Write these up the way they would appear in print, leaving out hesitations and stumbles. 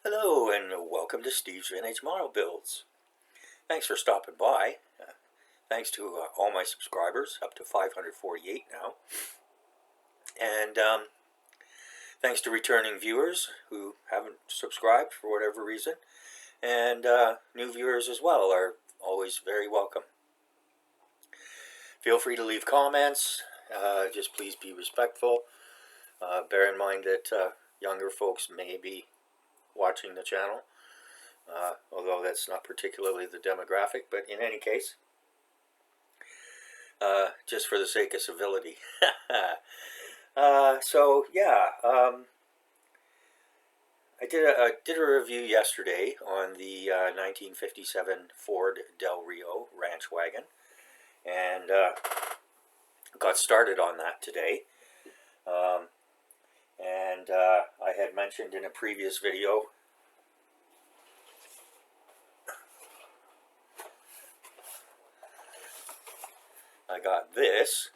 Hello and welcome to Steve's Vintage Model Builds. Thanks for stopping by. Thanks to all my subscribers, up to 548 now. And thanks to returning viewers who haven't subscribed for whatever reason. And new viewers as well are always very welcome. Feel free to leave comments. Just please be respectful. Bear in mind that younger folks may be watching the channel, although that's not particularly the demographic, but in any case, just for the sake of civility. So yeah, I did a review yesterday on the 1957 Ford Del Rio ranch wagon, and got started on that today. And I had mentioned in a previous video I got this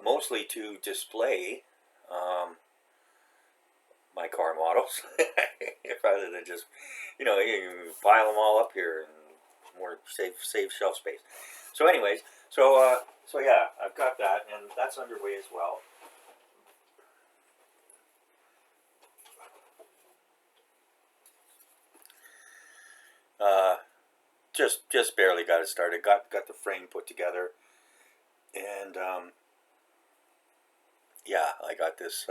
mostly to display my car models rather than just, you pile them all up here and more save shelf space. So anyways, so yeah, I've got that, and that's underway as well. Just barely got it started. Got the frame put together, and yeah, I got this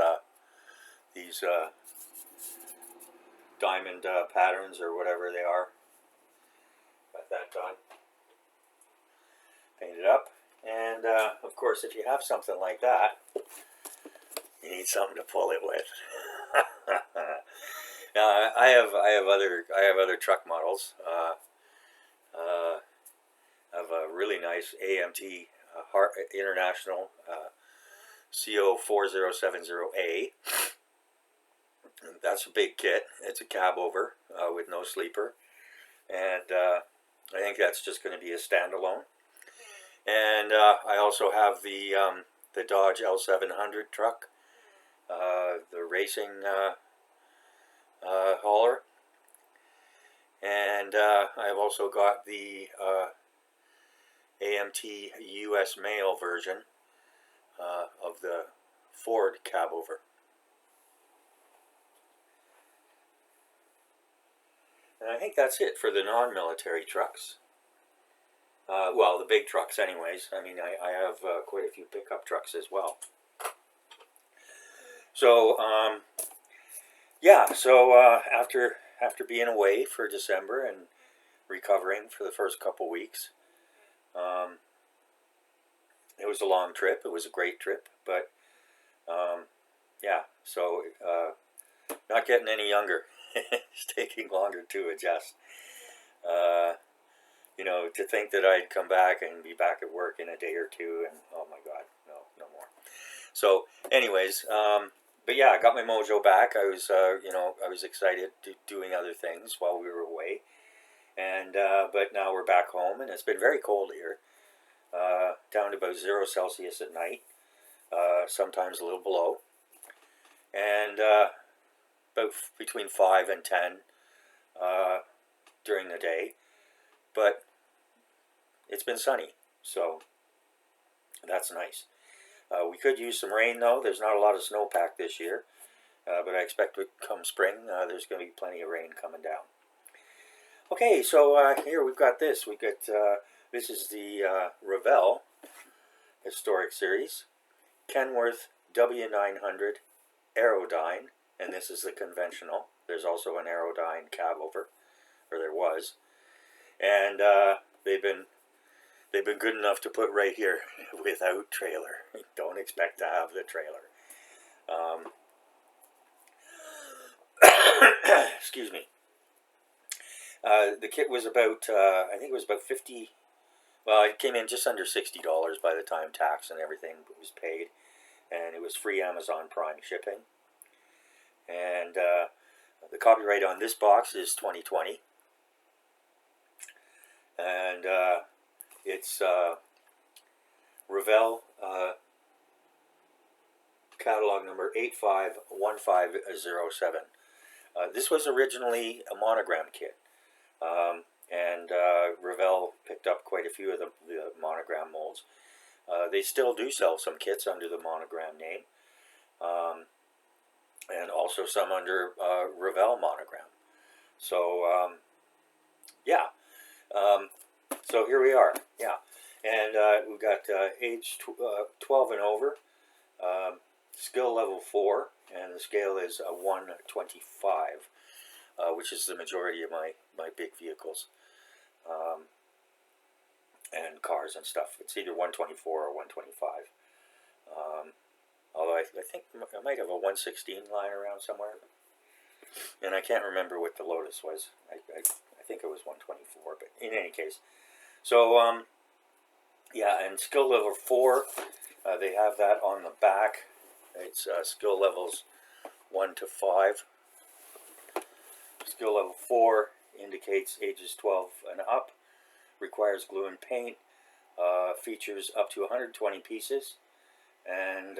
these diamond patterns or whatever they are. Got that done, painted up, and of course, if you have something like that, you need something to pull it with. Now, I have other truck models. I have a really nice AMT International CO4070A. That's a big kit. It's a cab over with no sleeper, and I think that's just going to be a standalone. And I also have the Dodge L700 truck, the racing hauler, and I have also got the AMT US Mail version of the Ford cab over. And I think that's it for the non-military trucks. Well, the big trucks anyways. I mean, I have quite a few pickup trucks as well. So, yeah, so after being away for December and recovering for the first couple weeks, it was a long trip. It was a great trip, but yeah, so not getting any younger. It's taking longer to adjust. To think that I'd come back and be back at work in a day or two, and oh my God, no more. So, anyways, but yeah, I got my mojo back. I was, I was excited doing other things while we were away, and but now we're back home, and it's been very cold here, down to about 0 Celsius at night, sometimes a little below, and about between 5 and 10 during the day, but it's been sunny, so that's nice. We could use some rain, though. There's not a lot of snowpack this year, but I expect come spring, there's going to be plenty of rain coming down. Okay, so here we've got this. We got this is the Revell Historic Series, Kenworth W900 Aerodyne, and this is the conventional. There's also an Aerodyne cab over, or there was, and they've been good enough to put right here without trailer. Don't expect to have the trailer. Excuse me. The kit was about, I think it was about 50, well, it came in just under $60 by the time tax and everything was paid, and it was free Amazon Prime shipping. And the copyright on this box is 2020, and it's Revell catalog number 851507. This was originally a Monogram kit, and Revell picked up quite a few of the Monogram molds. They still do sell some kits under the Monogram name, and also some under Revell Monogram. So yeah, so here we are. Yeah, and we've got age 12 and over, skill level 4, and the scale is 125, which is the majority of my big vehicles and cars and stuff. It's either 124 or 125. Although I think I might have a 116 lying around somewhere, and I can't remember what the Lotus was. I think it was 124, but in any case. So yeah, and skill level 4, they have that on the back. It's skill levels 1 to 5. Skill level 4 indicates ages 12 and up, requires glue and paint, features up to 120 pieces, and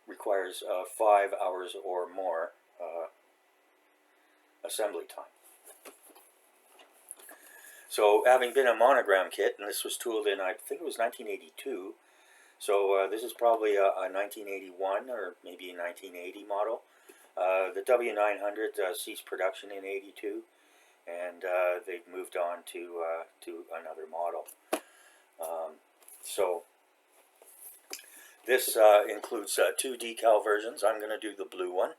requires 5 hours or more assembly time. So having been a Monogram kit, and this was tooled in, I think it was 1982, so this is probably a 1981 or maybe a 1980 model. The W900 ceased production in '82, and they've moved on to another model. So this includes 2 decal versions. I'm going to do the blue one,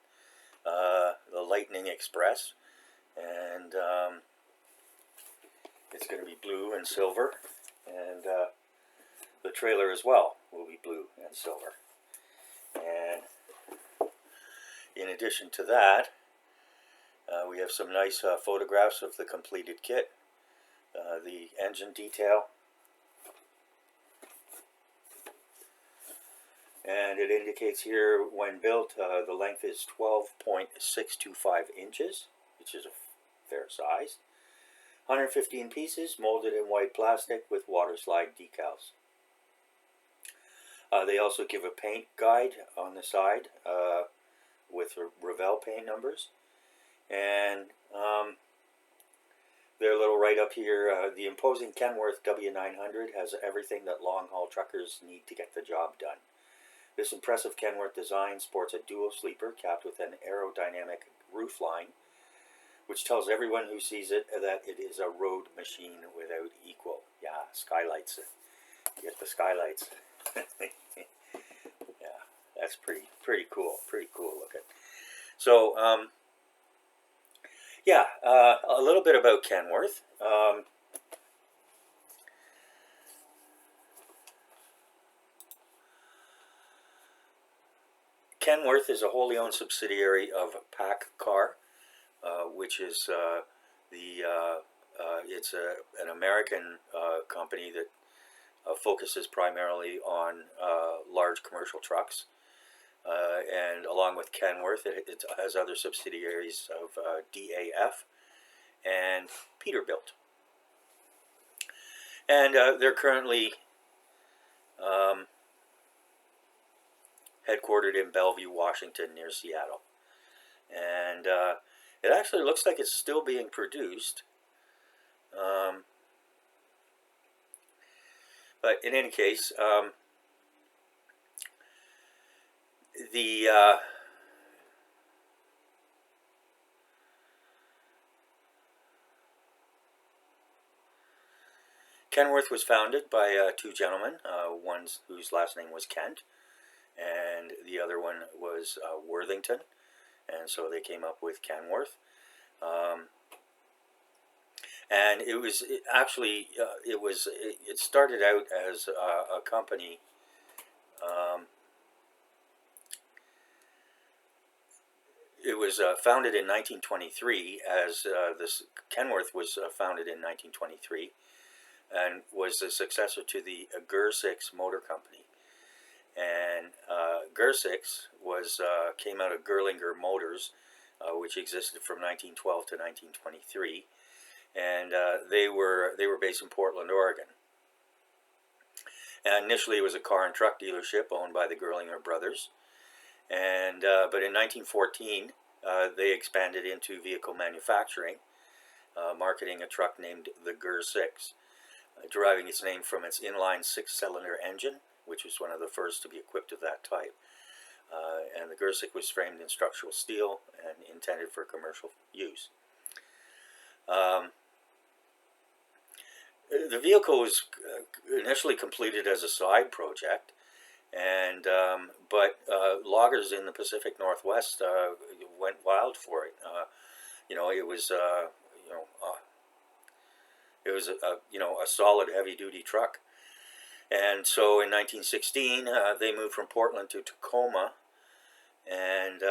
the Lightning Express, and it's going to be blue and silver, and the trailer as well will be blue and silver. And in addition to that, we have some nice photographs of the completed kit, the engine detail, and it indicates here when built the length is 12.625 inches, which is a fair size. 115 pieces molded in white plastic with water slide decals. They also give a paint guide on the side with Revell paint numbers, and their little write-up here, the imposing Kenworth W900 has everything that long-haul truckers need to get the job done. This impressive Kenworth design sports a dual sleeper capped with an aerodynamic roofline, which tells everyone who sees it that it is a road machine without equal. Yeah, skylights. You get the skylights. Yeah, that's pretty cool. Pretty cool looking. So, yeah, a little bit about Kenworth. Kenworth is a wholly owned subsidiary of PACCAR, which is it's an American company that focuses primarily on large commercial trucks, and along with Kenworth, it has other subsidiaries of DAF and Peterbilt, and they're currently headquartered in Bellevue, Washington, near Seattle, and it actually looks like it's still being produced. But in any case, the Kenworth was founded by 2 gentlemen, one whose last name was Kent, and the other one was Worthington, and so they came up with Kenworth. And it was it started out as a company. It was founded in 1923, as this Kenworth was founded in 1923, and was the successor to the Gersix Motor Company. And Gersix came out of Gerlinger Motors, which existed from 1912 to 1923. And they were based in Portland, Oregon. And initially, it was a car and truck dealership owned by the Gerlinger brothers. And but in 1914, they expanded into vehicle manufacturing, marketing a truck named the Ger-6, deriving its name from its inline six-cylinder engine, which was one of the first to be equipped with that type. And the Ger-6 was framed in structural steel and intended for commercial use. The vehicle was initially completed as a side project, and but loggers in the Pacific Northwest went wild for it. It was a solid heavy-duty truck. And so in 1916, they moved from Portland to Tacoma, and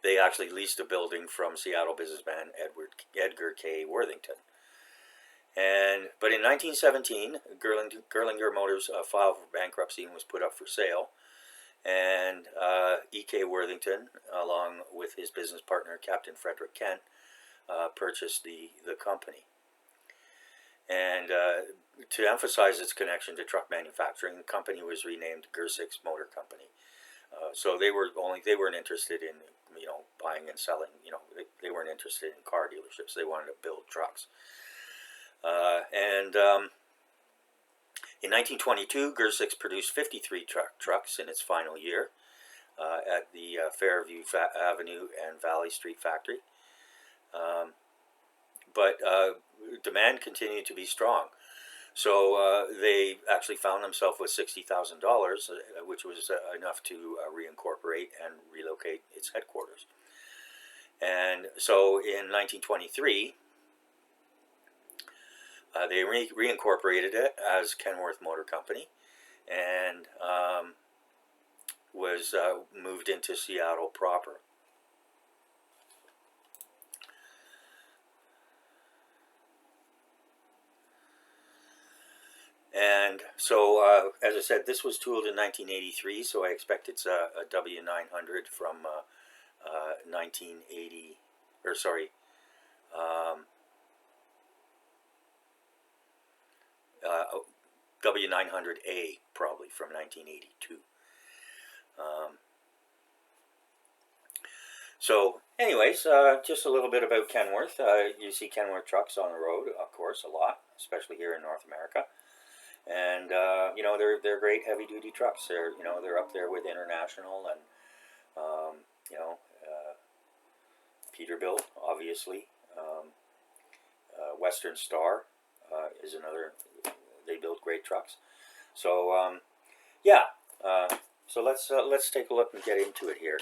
they actually leased a building from Seattle businessman Edgar K. Worthington. But in 1917, Gerlinger Motors filed for bankruptcy and was put up for sale. And E.K. Worthington, along with his business partner Captain Frederick Kent, purchased the company. And to emphasize its connection to truck manufacturing, the company was renamed Ger-6 Motor Company. So they weren't interested in buying and selling. They weren't interested in car dealerships. They wanted to build trucks. In 1922, Ger-6 produced 53 trucks in its final year at the Fairview Avenue and Valley Street factory. But demand continued to be strong. So they actually found themselves with $60,000, which was enough to reincorporate and relocate its headquarters. And so in 1923, they reincorporated it as Kenworth Motor Company, and was moved into Seattle proper. And so, as I said, this was tooled in 1983, so I expect it's a W900 from 1980, or sorry, W900A, probably from 1982. So, anyways, just a little bit about Kenworth. You see Kenworth trucks on the road, of course, a lot, especially here in North America. And they're great heavy-duty trucks. They're up there with International and Peterbilt, obviously. Western Star is another. They build great trucks. So so let's take a look and get into it here.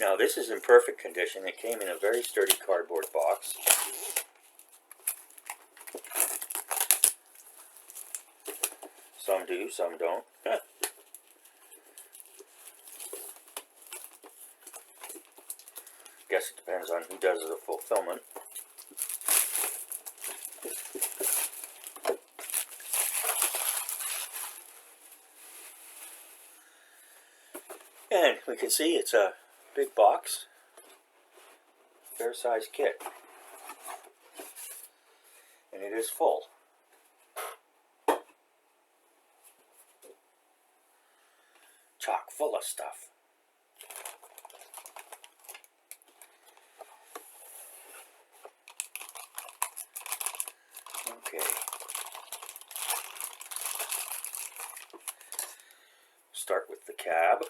Now this is in perfect condition. It came in a very sturdy cardboard box. Some do, some don't. Guess it depends on who does the fulfillment. And we can see it's a big box, fair size kit, and it is full. Chock full of stuff. Okay. Start with the cab.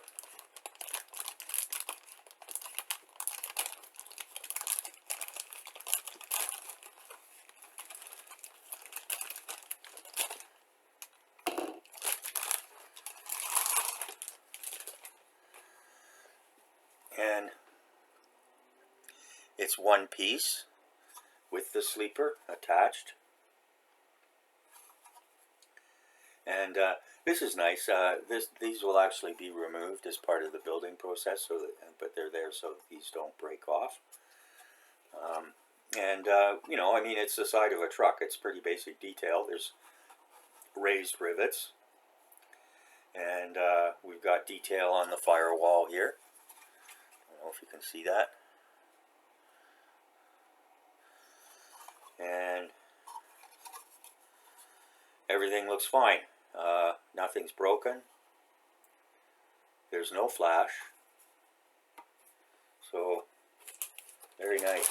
And it's one piece with the sleeper attached. And this is nice. These will actually be removed as part of the building process, but they're there so these don't break off. And, you know, I mean, it's the side of a truck. It's pretty basic detail. There's raised rivets. And we've got detail on the firewall here. I don't know if you can see that. And everything looks fine. Nothing's broken. There's no flash. So, very nice.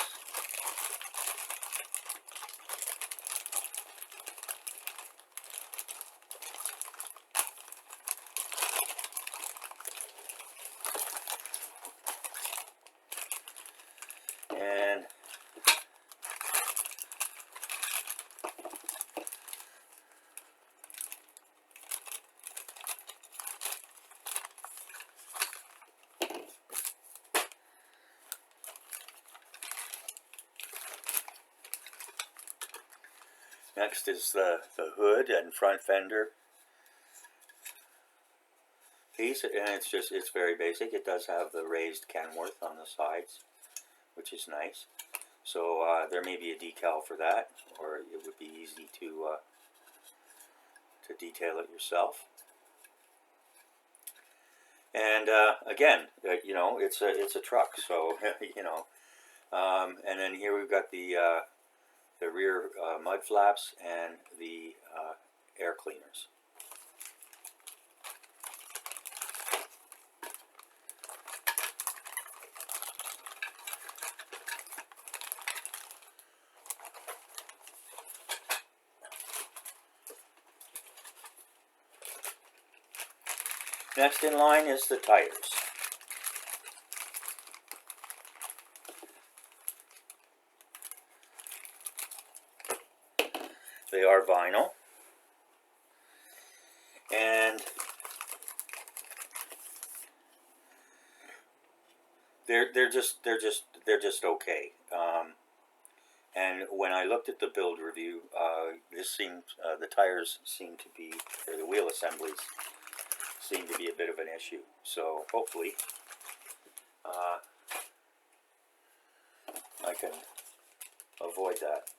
And next is the hood and front fender piece, and it's very basic. It does have the raised Kenworth on the sides, which is nice. So there may be a decal for that, or it would be easy to detail it yourself. And again, you know, it's a truck, so you know. And then here we've got the rear mud flaps and the air cleaners. Next in line is the tires. They are vinyl, and they're just okay. And when I looked at the build review, the tires seem to be, or the wheel assemblies seem to be a bit of an issue. So hopefully I can avoid that.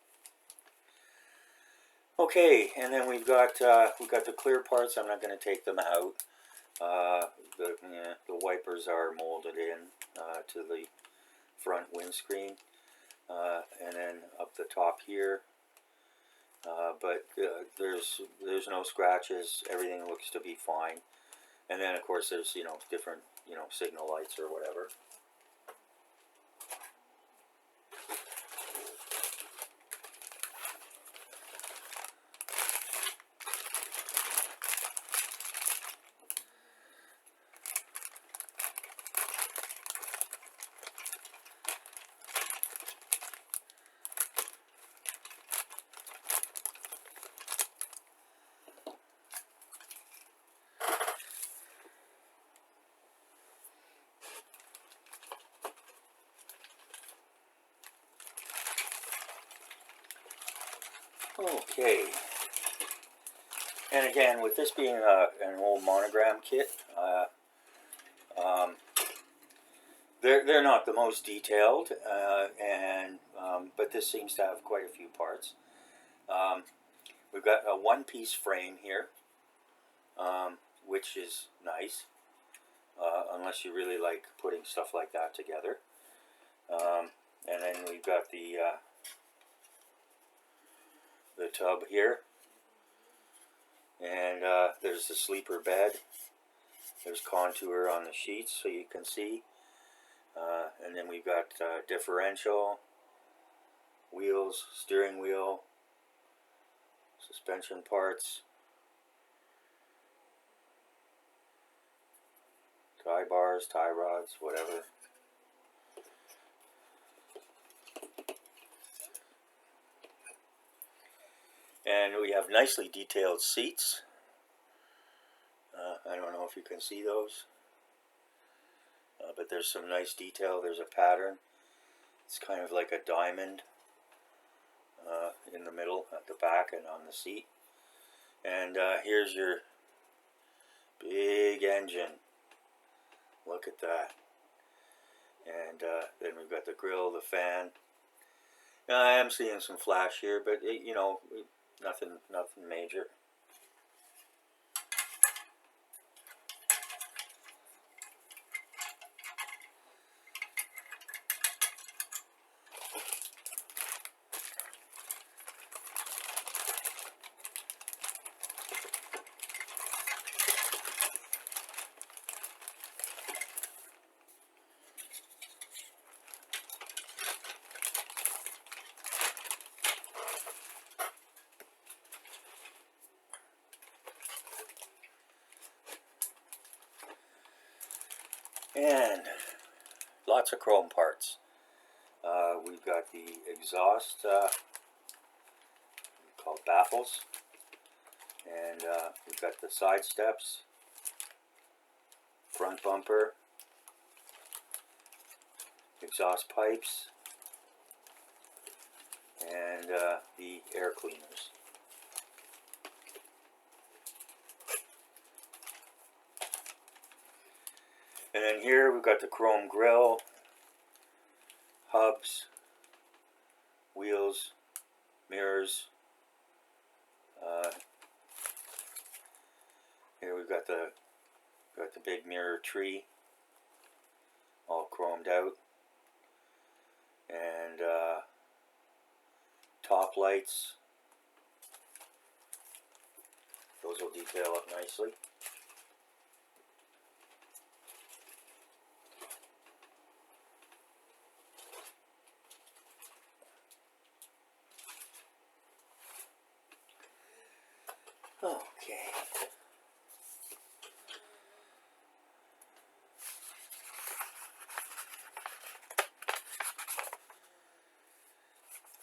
Okay, and then we've got the clear parts. I'm not going to take them out. The wipers are molded in to the front windscreen, and then up the top here. But there's no scratches. Everything looks to be fine. And then of course there's different signal lights or whatever. Okay, and again, with this being an old Monogram kit, they're not the most detailed, but this seems to have quite a few parts. We've got a one-piece frame here, which is nice, unless you really like putting stuff like that together. And then we've got the tub here, and there's the sleeper bed. There's contour on the sheets so you can see, and then we've got differential, wheels, steering wheel, suspension parts, tie bars, tie rods, whatever. And we have nicely detailed seats. I don't know if you can see those, but there's some nice detail. There's a pattern. It's kind of like a diamond in the middle, at the back, and on the seat. And here's your big engine. Look at that. And then we've got the grill, the fan, I am seeing some flash here, but you know, nothing major. And lots of chrome parts. We've got the exhaust called baffles, and we've got the side steps, front bumper, exhaust pipes, and the air cleaners. And then here we've got the chrome grille, hubs, wheels, mirrors. Here we've got the big mirror tree, all chromed out, and top lights. Those will detail up nicely. Okay.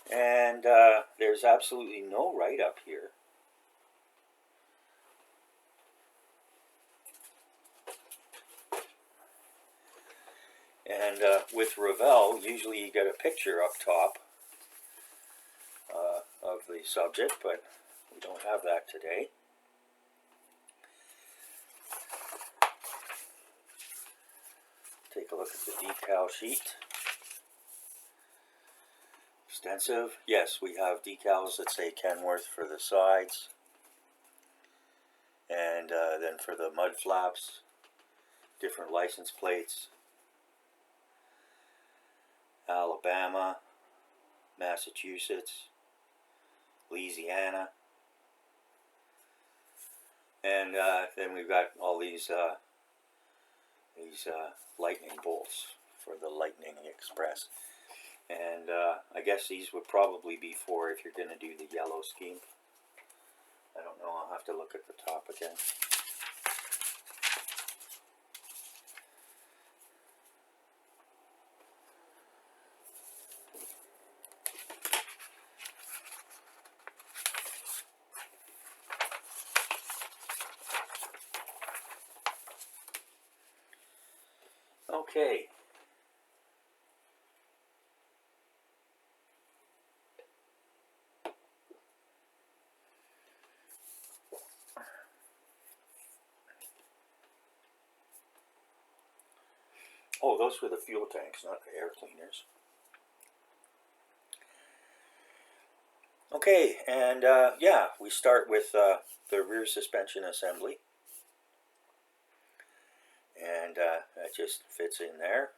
And there's absolutely no write-up here. And with Revell, usually you get a picture up top of the subject, but we don't have that today. Take a look at the decal sheet. Extensive. Yes, we have decals that say Kenworth for the sides, and then for the mud flaps, different license plates. Alabama, Massachusetts, Louisiana, and then we've got all these lightning bolts for the Lightning Express. And I guess these would probably be for if you're going to do the yellow scheme. I don't know, I'll have to look at the top again. Okay. Oh, those were the fuel tanks, not the air cleaners. Okay, and yeah, we start with the rear suspension assembly. And that just fits in there.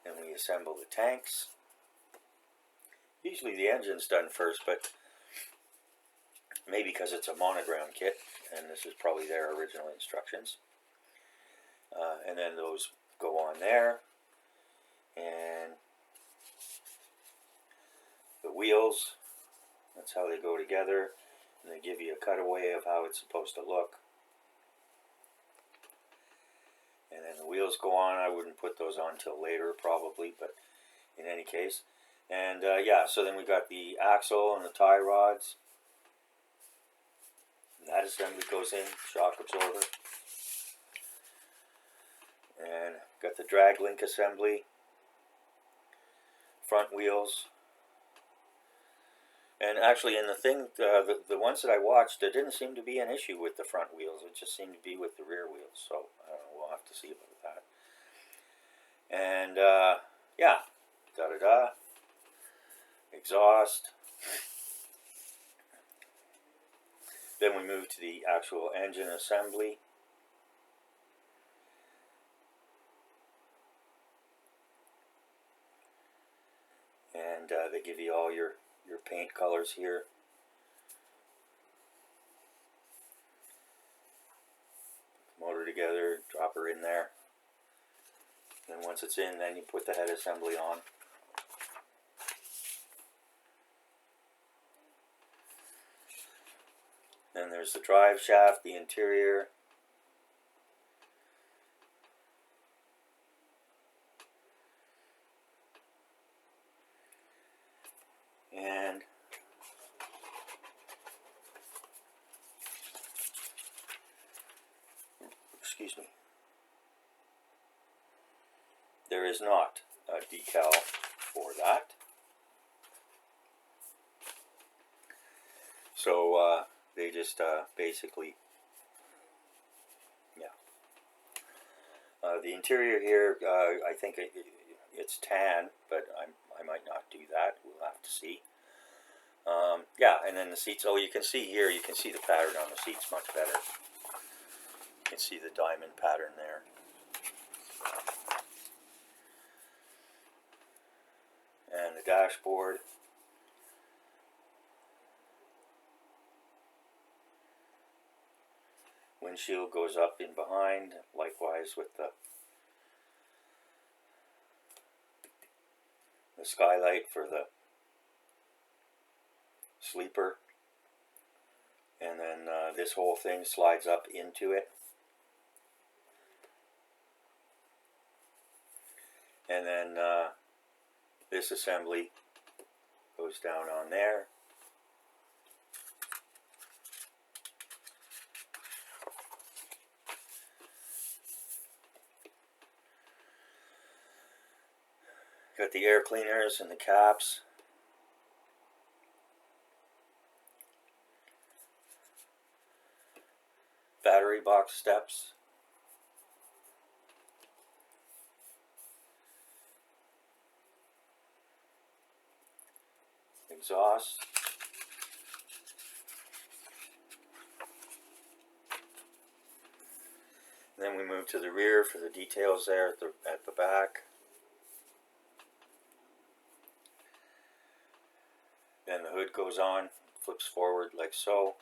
And we assemble the tanks. Usually the engine's done first, but maybe because it's a Monogram kit, and this is probably their original instructions. And then those go on there. And the wheels, that's how they go together. And they give you a cutaway of how it's supposed to look. And then the wheels go on. I wouldn't put those on till later probably, but in any case. And yeah, so then we got the axle and the tie rods. And that assembly goes in, shock absorber. And got the drag link assembly, front wheels. And actually in the thing, the ones that I watched, there didn't seem to be an issue with the front wheels. It just seemed to be with the rear wheels. So I don't know, we'll have to see about that. And yeah, exhaust. Then we move to the actual engine assembly. And they give you all your paint colors here. Motor together, drop her in there. And once it's in, then you put the head assembly on. Then there's the drive shaft, the interior. And excuse me, there is not a decal for that. So they just basically, yeah. The interior here, I think it's tan, but I might not do that. We'll have to see. Yeah, and then the seats. Oh, you can see here. You can see the pattern on the seats much better. You can see the diamond pattern there. And the dashboard. Windshield goes up in behind, likewise with the skylight for the sleeper. And then this whole thing slides up into it. And then this assembly goes down on there. Got the air cleaners and the caps. Battery box steps. Exhaust. And then we move to the rear for the details there at the back. Then the hood goes on, flips forward like so,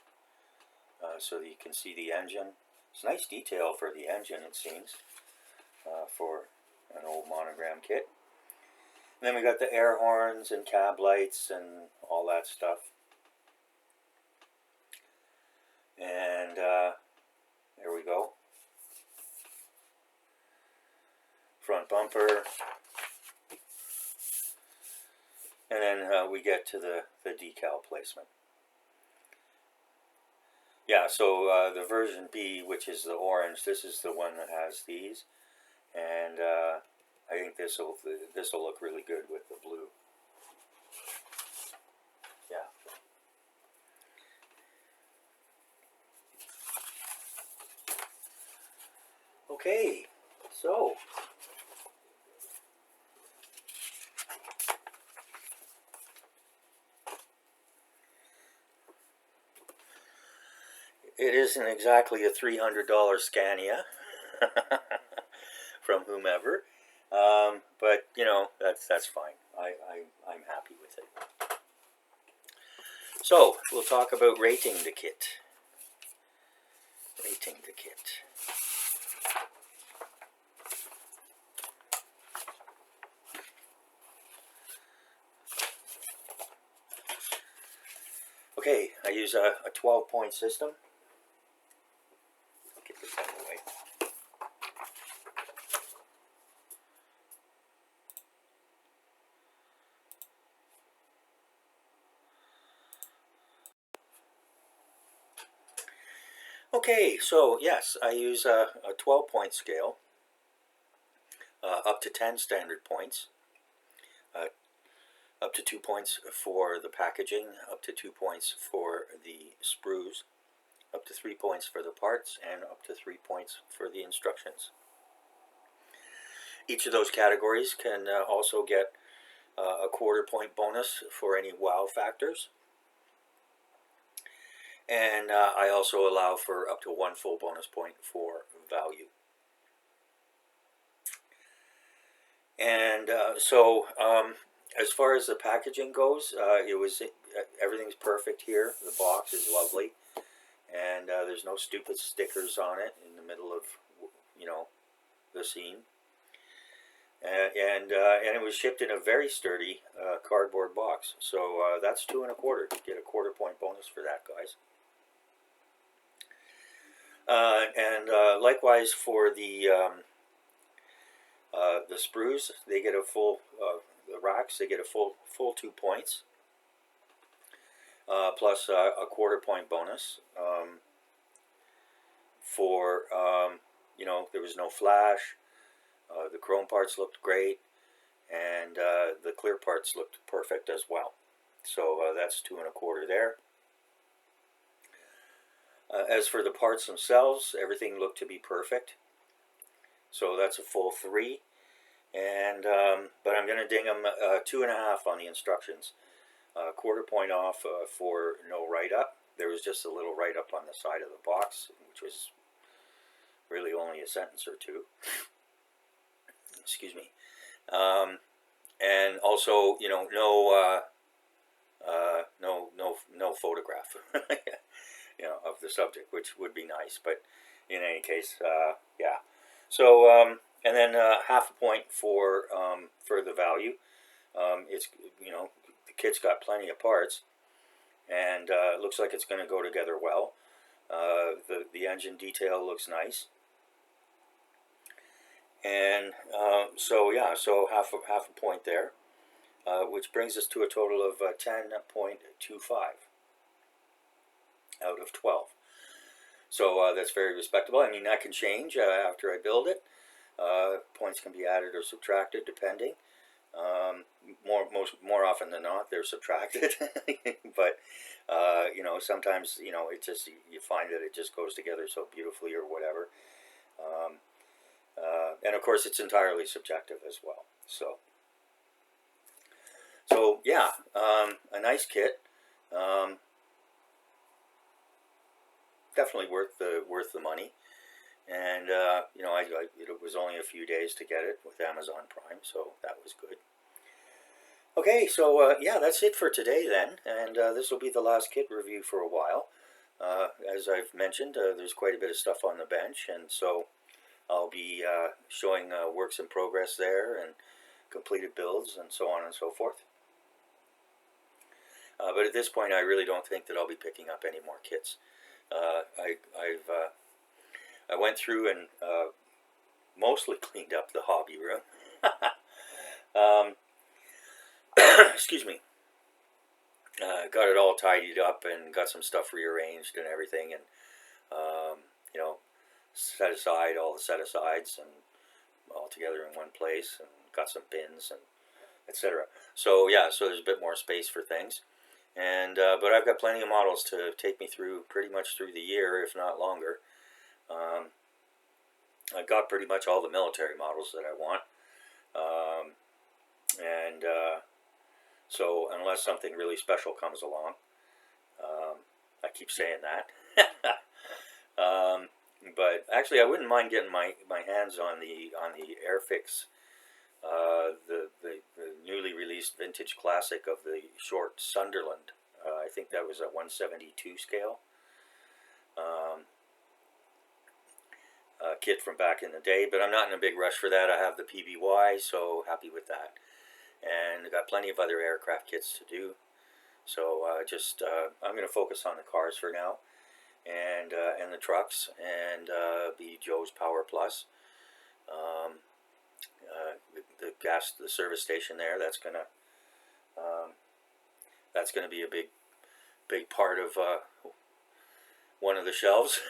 so that you can see the engine. It's a nice detail for the engine, it seems, for an old Monogram kit. And then we got the air horns and cab lights and all that stuff. And there we go. Front bumper. And then we get to the decal placement. Yeah, so the version B, which is the orange, this is the one that has these. And I think this will look really good with the blue. Yeah. Okay, so it isn't exactly a $300 Scania from whomever, but you know, that's fine. I'm happy with it. So we'll talk about rating the kit. Rating the kit. Okay, I use a 12-point system. Get this out of the way. Okay, so yes, I use a 12-point scale, up to 10 standard points, up to 2 points for the packaging, up to 2 points for the sprues, up to 3 points for the parts, and up to 3 points for the instructions. Each of those categories can also get a quarter-point bonus for any wow factors. And I also allow for up to 1 full bonus point for value. And as far as the packaging goes, everything's perfect here. The box is lovely, and there's no stupid stickers on it in the middle of, the scene. And it was shipped in a very sturdy cardboard box. So that's 2 1/4. You get a quarter-point bonus for that, guys. Likewise for the sprues, they get a full, the racks, they get a full 2 points, plus a quarter-point bonus for, there was no flash, the chrome parts looked great, and the clear parts looked perfect as well. So that's 2 1/4 there. As for the parts themselves, everything looked to be perfect. So that's a full 3. And but I'm going to ding them 2 1/2 on the instructions. Quarter-point off for no write-up. There was just a little write-up on the side of the box, which was really only a sentence or 2. Excuse me. And also, no photograph, of the subject, which would be nice. But in any case, yeah. So and then 1/2 point for the value. It's the kit's got plenty of parts, and it looks like it's going to go together well. The engine detail looks nice, and so yeah, so half a point there, which brings us to a total of 10.25 out of 12. So that's very respectable. I mean, that can change after I build it. Points can be added or subtracted depending. More often than not, they're subtracted. But sometimes it just, you find that it just goes together so beautifully or whatever. And of course, it's entirely subjective as well. So yeah, a nice kit. Definitely worth the money. And it was only a few days to get it with Amazon Prime, so that was good. Okay, so yeah, that's it for today then, and this will be the last kit review for a while. As I've mentioned, there's quite a bit of stuff on the bench, and so I'll be showing works in progress there and completed builds and so on and so forth. But at this point, I really don't think that I'll be picking up any more kits. I went through and mostly cleaned up the hobby room. Excuse me. Got it all tidied up and got some stuff rearranged and everything, and set aside all the set-asides and all together in one place, and got some bins and etc. So yeah, so there's a bit more space for things, and but I've got plenty of models to take me through pretty much through the year, if not longer. I got pretty much all the military models that I want, and so unless something really special comes along, I keep saying that. But actually, I wouldn't mind getting my hands on the Airfix, the newly released vintage classic of the short Sunderland. I think that was a 172 scale. Kit from back in the day, but I'm not in a big rush for that. I have the PBY, so happy with that, and I've got plenty of other aircraft kits to do. So I'm going to focus on the cars for now, and the trucks, and the Joe's Power Plus, the service station there. That's gonna be a big part of one of the shelves.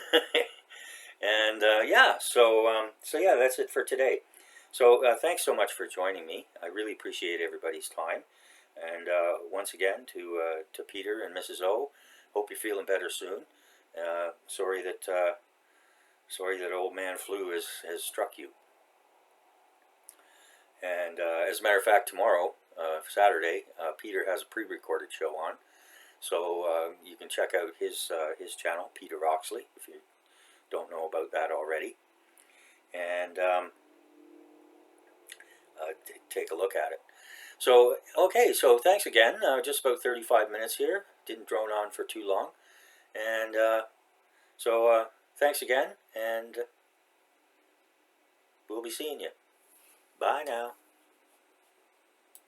And yeah, so yeah, that's it for today. So thanks so much for joining me. I really appreciate everybody's time. And once again, to Peter and Mrs. O, hope you're feeling better soon. Sorry that old man flu has struck you. And as a matter of fact, tomorrow Saturday, Peter has a pre-recorded show on. So you can check out his channel, Peter Oxley, if you don't know about that already. And take a look at it. So, okay, so thanks again. Just about 35 minutes here. Didn't drone on for too long. And so thanks again, and we'll be seeing you. Bye now.